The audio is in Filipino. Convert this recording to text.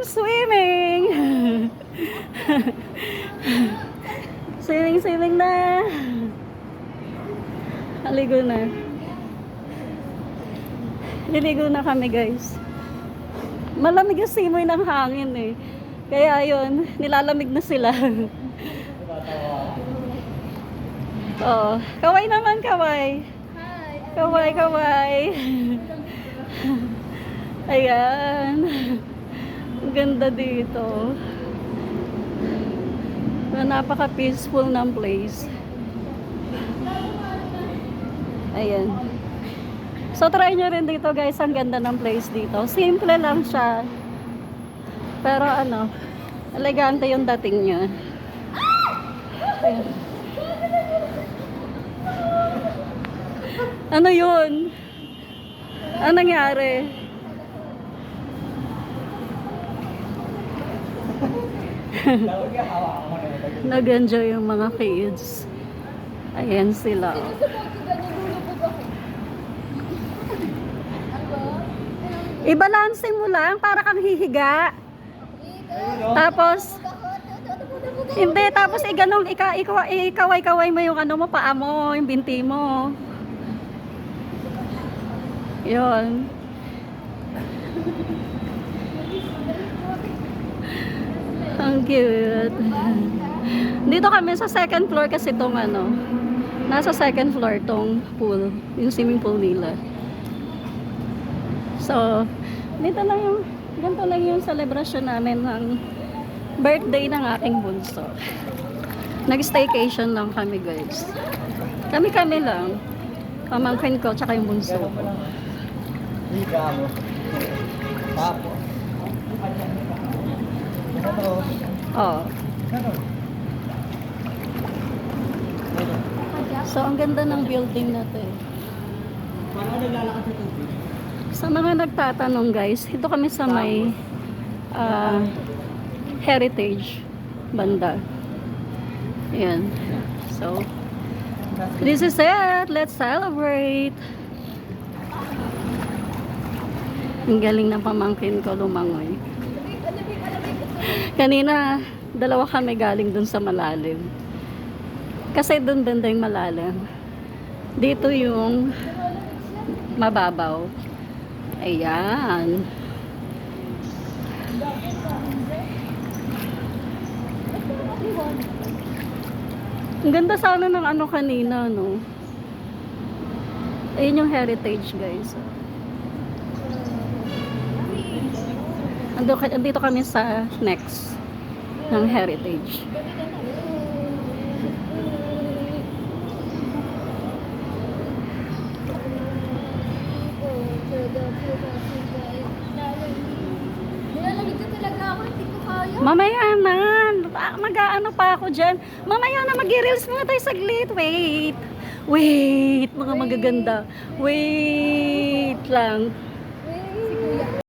ng swimming. Swimming na. Aligo na. Liligo na kami, guys. Malamig yung simoy ng hangin eh. Kaya yun, nilalamig na sila. Oh, kaway naman, kaway. Kaway, kaway. Ayan. Ang ganda dito. Napaka-peaceful ng place. Ayan. So, try nyo rin dito, guys. Ang ganda ng place dito. Simple lang siya. Pero ano, elegante yung dating niya. Ayan. Ano yun? Ano nangyari? Nag-enjoy yung mga kids. Ayan sila. I-balance mo lang para kang hihiga. Tapos hindi, tapos ganun ikaway-kaway mo yung ano mo, paa mo, yung binti mo. Yun. Ang cute. Dito kami sa second floor kasi tong ano. Nasa second floor tong pool, yung swimming pool nila. So, dito lang yung ganito lang yung celebration namin ng birthday ng aking bunso. Nag-staycation lang kami, guys. Kami lang. Pamangkin ko tsaka yung bunso ko. Oh. So, ang ganda ng building na to eh. Sa mga nagtatanong, guys, ito kami sa may heritage banda. Ayan. So, this is it. Let's celebrate. Ang galing ng pamangkin ko lumangoy. Kanina, dalawa kami galing dun sa malalim. Kasi dun banda yung malalim. Dito yung mababaw. Ayan. Ang ganda sana ng ano kanina, no? Ayun yung heritage, guys. Andito kami sa next ng heritage. Mamaya na. Mag-aano pa ako dyan. Mamaya na, mag-reels muna tayo saglit. Wait. Wait, mga magaganda. Wait lang.